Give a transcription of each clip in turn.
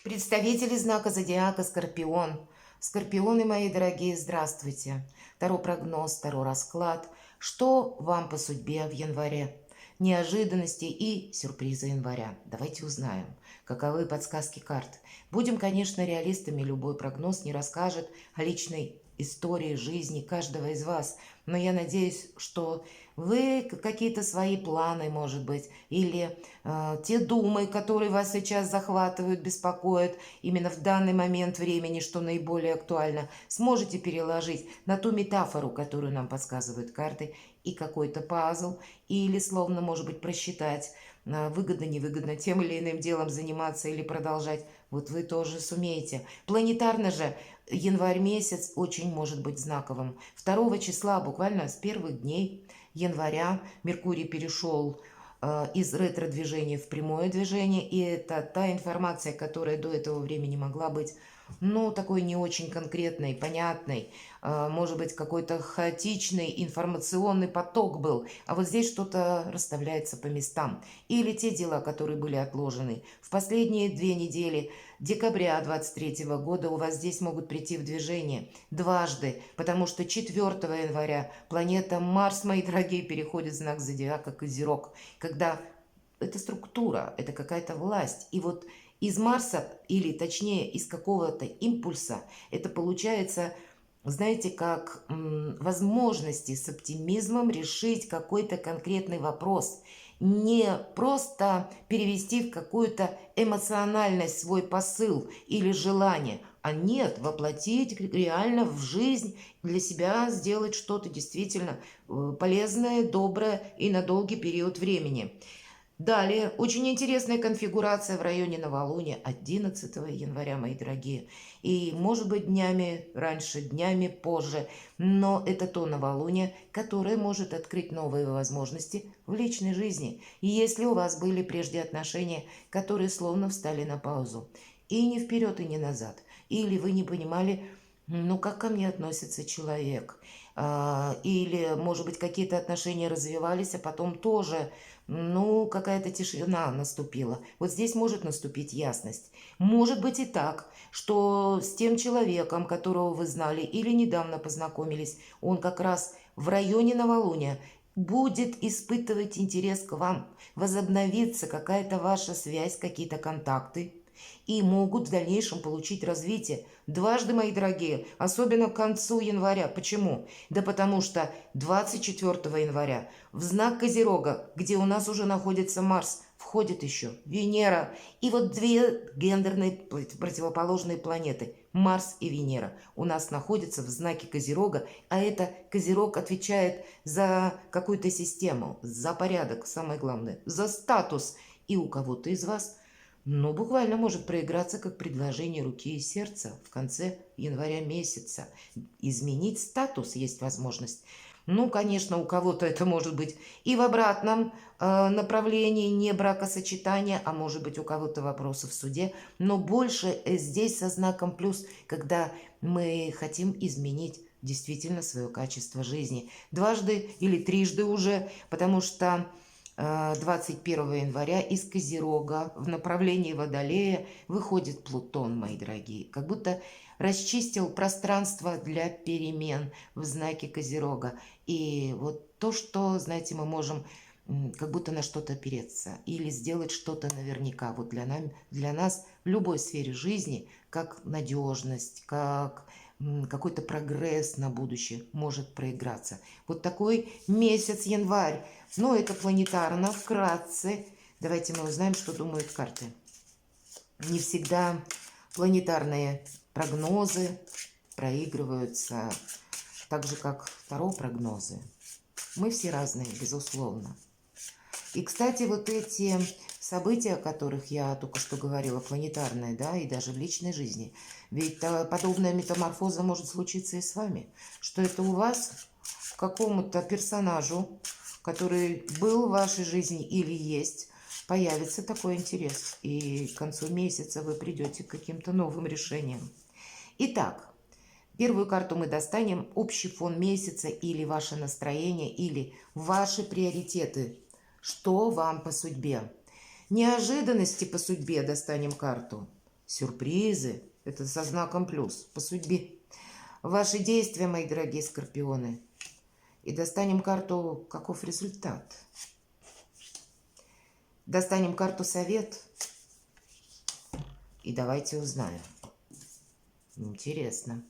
Представители знака зодиака Скорпион. Скорпионы мои дорогие, здравствуйте. Таро прогноз, таро расклад. Что вам по судьбе в январе? Неожиданности и сюрпризы января. Давайте узнаем, каковы подсказки карт. Будем, конечно, реалистами. Любой прогноз не расскажет о личной истории жизни каждого из вас. Но я надеюсь, что вы какие-то свои планы, может быть, или те думы, которые вас сейчас захватывают, беспокоят именно в данный момент времени, что наиболее актуально, сможете переложить на ту метафору, которую нам подсказывают карты, и какой-то пазл, или словно, может быть, просчитать, выгодно, невыгодно тем или иным делом заниматься или продолжать. Вот вы тоже сумеете. Планетарно же январь месяц очень может быть знаковым. 2 числа, буквально с первых дней января, Меркурий перешел из ретро-движения в прямое движение, и это та информация, которая до этого времени могла быть, ну, такой не очень конкретной, понятной, может быть, какой-то хаотичный информационный поток был, а вот здесь что-то расставляется по местам. Или те дела, которые были отложены. В последние 2 недели декабря 23 года у вас здесь могут прийти в движение дважды, потому что 4 января планета Марс, мои дорогие, переходит в знак зодиака Козерог, когда это структура, это какая-то власть. И вот из Марса, или точнее из какого-то импульса, это получается, знаете, как возможности с оптимизмом решить какой-то конкретный вопрос. Не просто перевести в какую-то эмоциональность свой посыл или желание, а нет, воплотить реально в жизнь, для себя сделать что-то действительно полезное, доброе и на долгий период времени. Далее, очень интересная конфигурация в районе новолуния 11 января, мои дорогие. И может быть днями раньше, днями позже, но это то новолуние, которое может открыть новые возможности в личной жизни. И если у вас были прежде отношения, которые словно встали на паузу, и не вперед, и не назад, или вы не понимали, ну, как ко мне относится человек, или, может быть, какие-то отношения развивались, а потом тоже, ну, какая-то тишина наступила. Вот здесь может наступить ясность. Может быть и так, что с тем человеком, которого вы знали или недавно познакомились, он как раз в районе новолуния будет испытывать интерес к вам, возобновится какая-то ваша связь, какие-то контакты, и могут в дальнейшем получить развитие. Дважды, мои дорогие, особенно к концу января. Почему? Да потому что 24 января в знак Козерога, где у нас уже находится Марс, входит еще Венера. И вот 2 гендерные противоположные планеты, Марс и Венера, у нас находятся в знаке Козерога, а это Козерог отвечает за какую-то систему, за порядок, самое главное, за статус. И у кого-то из вас, ну, буквально может проиграться как предложение руки и сердца в конце января месяца. Изменить статус есть возможность. Ну, конечно, у кого-то это может быть и в обратном направлении, не бракосочетания, а может быть у кого-то вопросы в суде. Но больше здесь со знаком плюс, когда мы хотим изменить действительно свое качество жизни. Дважды или трижды уже, потому что 21 января из Козерога в направлении Водолея выходит Плутон, мои дорогие. Как будто расчистил пространство для перемен в знаке Козерога. И вот то, что, знаете, мы можем как будто на что-то опереться или сделать что-то наверняка. Вот для нас в любой сфере жизни как надежность, как какой-то прогресс на будущее может проиграться. Вот такой месяц январь. Но это планетарно, вкратце. Давайте мы узнаем, что думают карты. Не всегда планетарные прогнозы проигрываются так же, как вторые прогнозы. Мы все разные, безусловно. И, кстати, вот эти события, о которых я только что говорила, планетарные, да, и даже в личной жизни, ведь подобная метаморфоза может случиться и с вами. Что это у вас какому-то персонажу, который был в вашей жизни или есть, появится такой интерес. И к концу месяца вы придете к каким-то новым решениям. Итак, первую карту мы достанем. Общий фон месяца или ваше настроение, или ваши приоритеты. Что вам по судьбе? Неожиданности по судьбе достанем карту. Сюрпризы – это со знаком плюс по судьбе. Ваши действия, мои дорогие скорпионы. И достанем карту «Каков результат?». Достанем карту «Совет». И давайте узнаем. Интересно.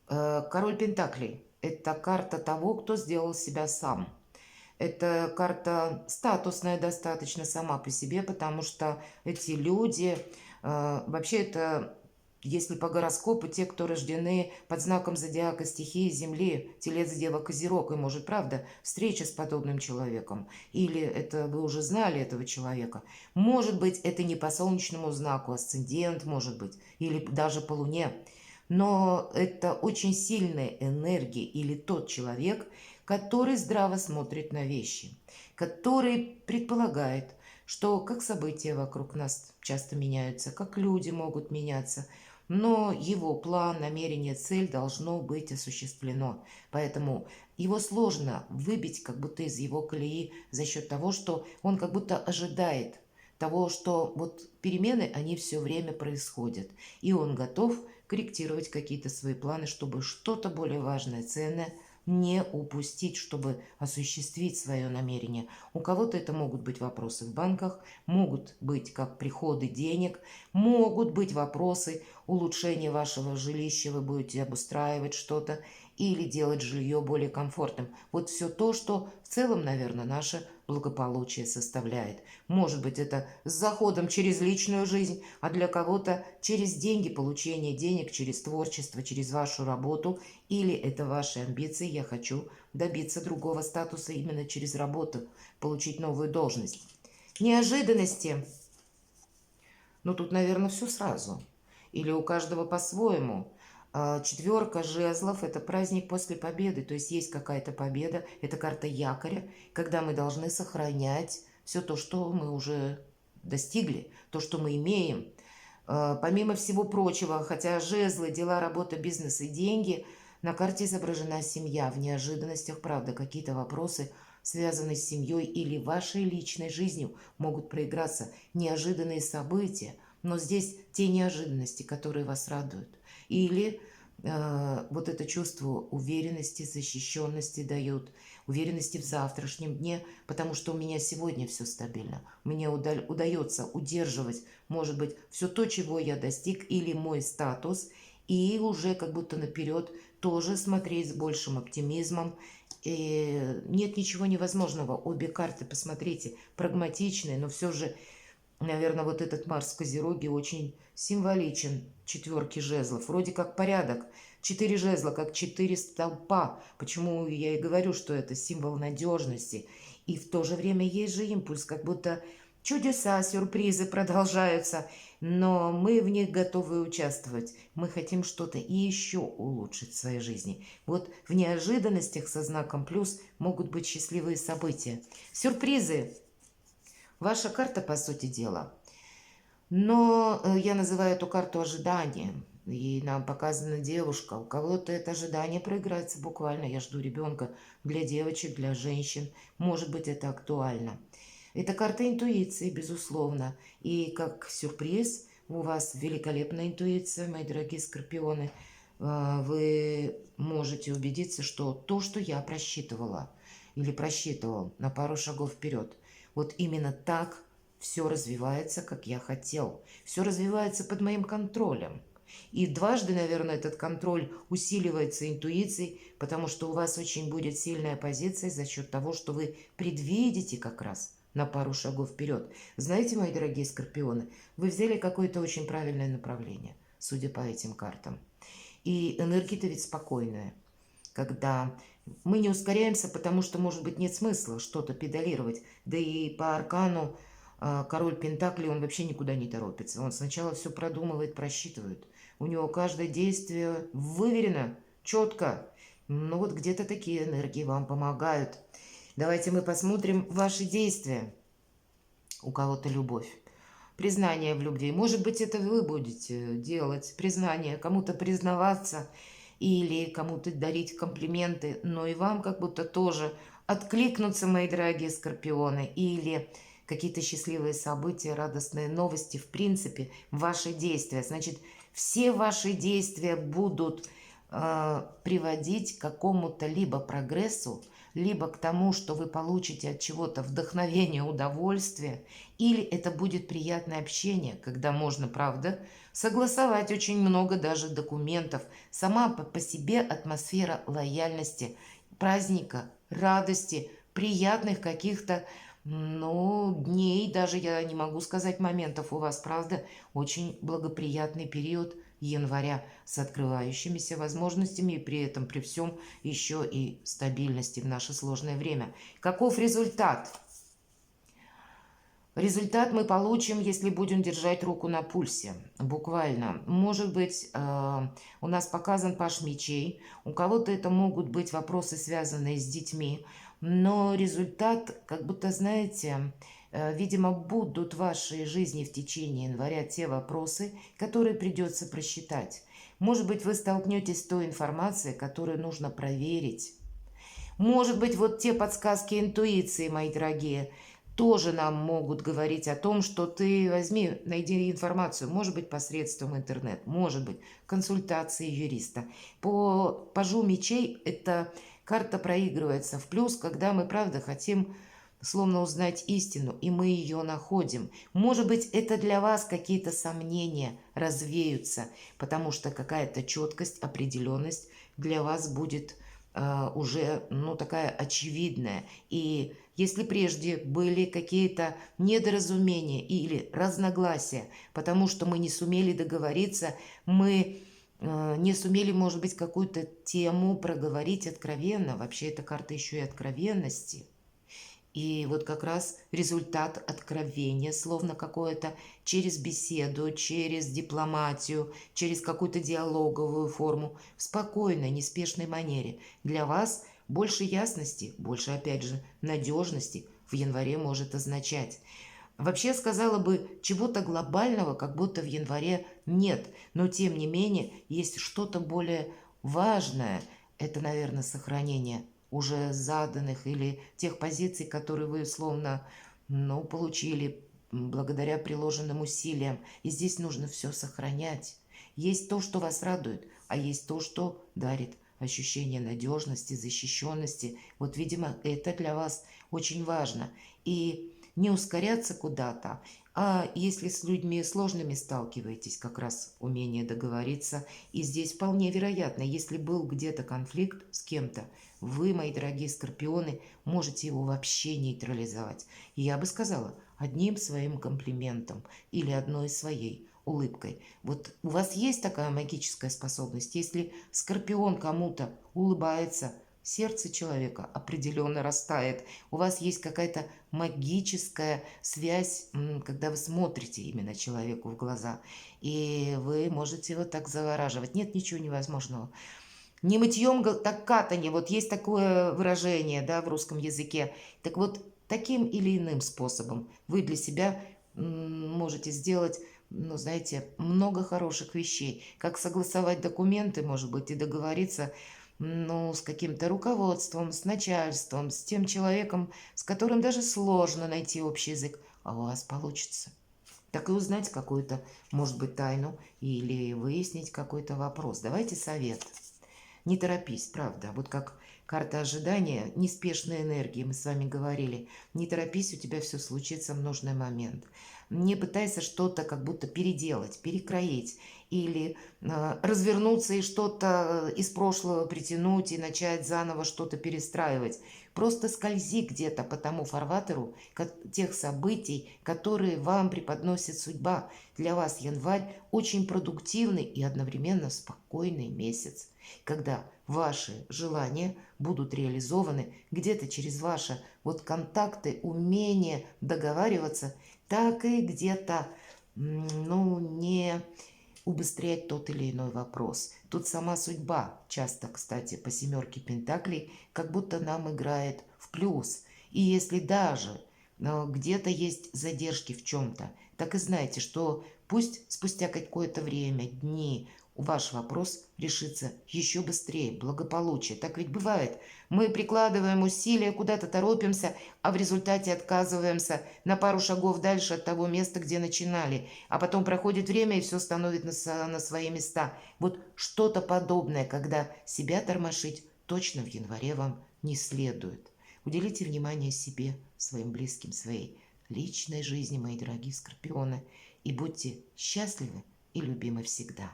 Король Пентаклей – это карта того, кто сделал себя сам. Это карта статусная достаточно сама по себе, потому что эти люди, вообще это, если по гороскопу, те, кто рождены под знаком зодиака стихии Земли, Телец, Дева, Козерог, и может, правда, встреча с подобным человеком, или это вы уже знали этого человека, может быть, это не по солнечному знаку, асцендент, может быть, или даже по Луне, но это очень сильная энергия или тот человек, который здраво смотрит на вещи, который предполагает, что как события вокруг нас часто меняются, как люди могут меняться, но его план, намерение, цель должно быть осуществлено. Поэтому его сложно выбить как будто из его колеи за счет того, что он как будто ожидает того, что вот перемены, они все время происходят. И он готов корректировать какие-то свои планы, чтобы что-то более важное, ценное не упустить, чтобы осуществить свое намерение. У кого-то это могут быть вопросы в банках, могут быть как приходы денег, могут быть вопросы улучшения вашего жилища, вы будете обустраивать что-то или делать жилье более комфортным. Вот все то, что в целом, наверное, наше благополучие составляет. Может быть, это с заходом через личную жизнь, а для кого-то через деньги, получение денег, через творчество, через вашу работу, или это ваши амбиции, я хочу добиться другого статуса именно через работу, получить новую должность. Неожиданности. Ну, тут, наверное, все сразу. Или у каждого по-своему. Четверка жезлов – это праздник после победы, то есть есть какая-то победа, это карта якоря, когда мы должны сохранять все то, что мы уже достигли, то, что мы имеем. Помимо всего прочего, хотя жезлы, дела, работа, бизнес и деньги, на карте изображена семья. В неожиданностях, правда, какие-то вопросы, связанные с семьей или вашей личной жизнью, могут проиграться, неожиданные события, но здесь те неожиданности, которые вас радуют. Или вот это чувство уверенности, защищенности дают, уверенности в завтрашнем дне, потому что у меня сегодня все стабильно. Мне удается удерживать, может быть, все то, чего я достиг, или мой статус, и уже как будто наперед тоже смотреть с большим оптимизмом. И нет ничего невозможного. Обе карты, посмотрите, прагматичные, но все же, наверное, вот этот Марс в Козероге очень символичен четверки жезлов. Вроде как порядок. 4 жезла, как 4 столпа. Почему я и говорю, что это символ надежности. И в то же время есть же импульс, как будто чудеса, сюрпризы продолжаются, но мы в них готовы участвовать. Мы хотим что-то и еще улучшить в своей жизни. Вот в неожиданностях со знаком плюс могут быть счастливые события. Сюрпризы. Ваша карта, по сути дела. Но я называю эту карту ожиданием. И нам показана девушка. У кого-то это ожидание проиграется буквально. Я жду ребенка для девочек, для женщин. Может быть, это актуально. Это карта интуиции, безусловно. И как сюрприз, у вас великолепная интуиция, мои дорогие скорпионы. Вы можете убедиться, что то, что я просчитывала или просчитывал на пару шагов вперед, вот именно так все развивается, как я хотел. Все развивается под моим контролем. И дважды, наверное, этот контроль усиливается интуицией, потому что у вас очень будет сильная позиция за счет того, что вы предвидите как раз на пару шагов вперед. Знаете, мои дорогие скорпионы, вы взяли какое-то очень правильное направление, судя по этим картам. И энергия-то ведь спокойная, когда мы не ускоряемся, потому что, может быть, нет смысла что-то педалировать. Да и по аркану король Пентаклей, он вообще никуда не торопится. Он сначала все продумывает, просчитывает. У него каждое действие выверено, четко. Ну вот где-то такие энергии вам помогают. Давайте мы посмотрим ваши действия. У кого-то любовь. Признание в любви. Может быть, это вы будете делать признание, кому-то признаваться или кому-то дарить комплименты, но и вам как будто тоже откликнуться, мои дорогие скорпионы, или какие-то счастливые события, радостные новости, в принципе, ваши действия. Значит, все ваши действия будут приводить к какому-то либо прогрессу, либо к тому, что вы получите от чего-то вдохновение, удовольствие, или это будет приятное общение, когда можно, правда, согласовать очень много даже документов. Сама по себе атмосфера лояльности, праздника, радости, приятных каких-то, ну, дней, даже я не могу сказать моментов у вас, правда, очень благоприятный период января с открывающимися возможностями и при этом при всем еще и стабильности в наше сложное время. Каков результат? Результат мы получим, если будем держать руку на пульсе, буквально. Может быть, у нас показан паш мечей, у кого-то это могут быть вопросы, связанные с детьми, но результат, как будто, знаете, видимо, будут в вашей жизни в течение января те вопросы, которые придется просчитать. Может быть, вы столкнетесь с той информацией, которую нужно проверить. Может быть, вот те подсказки интуиции, мои дорогие, тоже нам могут говорить о том, что ты возьми, найди информацию, может быть, посредством интернета, может быть, консультации юриста. По пажу мечей эта карта проигрывается в плюс, когда мы, правда, хотим словно узнать истину, и мы ее находим. Может быть, это для вас какие-то сомнения развеются, потому что какая-то четкость, определенность для вас будет уже, ну, такая очевидная. И если прежде были какие-то недоразумения или разногласия, потому что мы не сумели договориться, мы не сумели, может быть, какую-то тему проговорить откровенно. Вообще, эта карта еще и откровенности. И вот как раз результат откровения, словно какое-то через беседу, через дипломатию, через какую-то диалоговую форму, в спокойной, неспешной манере. Для вас больше ясности, больше, опять же, надежности в январе может означать. Вообще, сказала бы, чего-то глобального как будто в январе нет, но тем не менее есть что-то более важное. Это, наверное, сохранение уже заданных или тех позиций, которые вы словно, ну, получили благодаря приложенным усилиям. И здесь нужно все сохранять. Есть то, что вас радует, а есть то, что дарит ощущение надежности, защищенности. Вот, видимо, это для вас очень важно. И не ускоряться куда-то, а если с людьми сложными сталкиваетесь, как раз умение договориться. И здесь вполне вероятно, если был где-то конфликт с кем-то, вы, мои дорогие скорпионы, можете его вообще нейтрализовать. И я бы сказала, одним своим комплиментом или одной своей улыбкой. Вот у вас есть такая магическая способность, если скорпион кому-то улыбается, сердце человека определенно растает. У вас есть какая-то магическая связь, когда вы смотрите именно человеку в глаза. И вы можете его так завораживать. Нет ничего невозможного. Не мытьем, так катанье. Вот есть такое выражение, да, в русском языке. Так вот, таким или иным способом вы для себя можете сделать, ну, знаете, много хороших вещей. Как согласовать документы, может быть, и договориться, ну, с каким-то руководством, с начальством, с тем человеком, с которым даже сложно найти общий язык, а у вас получится. Так и узнать какую-то, может быть, тайну или выяснить какой-то вопрос. Давайте совет. Не торопись, правда. Вот как карта ожидания, неспешной энергии, мы с вами говорили. Не торопись, у тебя все случится в нужный момент. Не пытайся что-то как будто переделать, перекроить или развернуться и что-то из прошлого притянуть и начать заново что-то перестраивать. Просто скользи где-то по тому фарватеру тех событий, которые вам преподносит судьба. Для вас январь очень продуктивный и одновременно спокойный месяц, когда ваши желания будут реализованы где-то через ваши вот контакты, умение договариваться, так и где-то, ну, не убыстрять тот или иной вопрос. Тут сама судьба часто, кстати, по семерке пентаклей, как будто нам играет в плюс. И если даже где-то есть задержки в чем-то, так и знайте, что пусть спустя какое-то время, дни, ваш вопрос решится еще быстрее, благополучие. Так ведь бывает. Мы прикладываем усилия, куда-то торопимся, а в результате отказываемся на пару шагов дальше от того места, где начинали. А потом проходит время, и все становится на свои места. Вот что-то подобное, когда себя тормошить точно в январе вам не следует. Уделите внимание себе, своим близким, своей личной жизни, мои дорогие скорпионы, и будьте счастливы и любимы всегда.